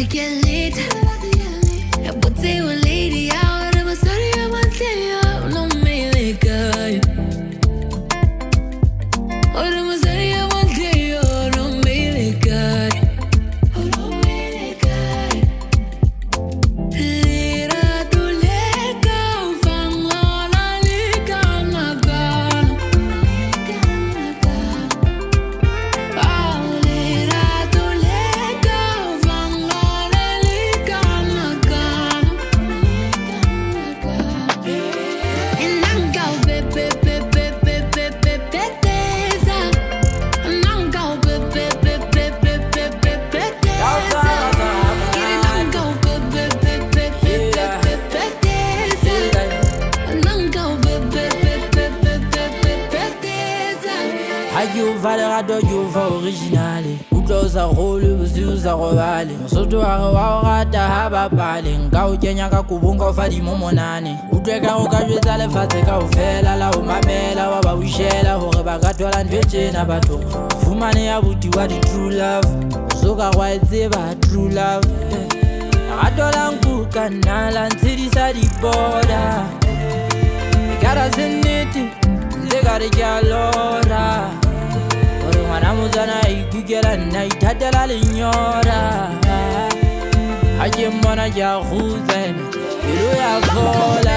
to get lit. Jeg bor til en lady, jeg har det var så det jeg var til, jeg no me le cae. Og det var så det jeg var til, jeg no me le cae. No me le cae. Lira du lægger, fangerne ligger nakken. Lira du lægger, fangerne ligger nakken. En angav, bedeza. En angav, bedeza. En angav, bedeza. En angav, bedeza. Ayuva le rado yuva originale Utloza role uziuza robale Mosoto wa rata haba pale Nga ukenya ka kubunga ufadi momonane Utweka ukajweza lefatse ka ufela La umamela waba wishela Hore bakatwala ndweche na bato Fumane ya buti wa di true love Soka kwa etseba true love Nakatola nkuka nala nsidisa di boda Ikara ziniti Nzegari jalora Ore mwana muzana ikugela na itatela linyora Haje mwana ya khuzene Ilu ya vola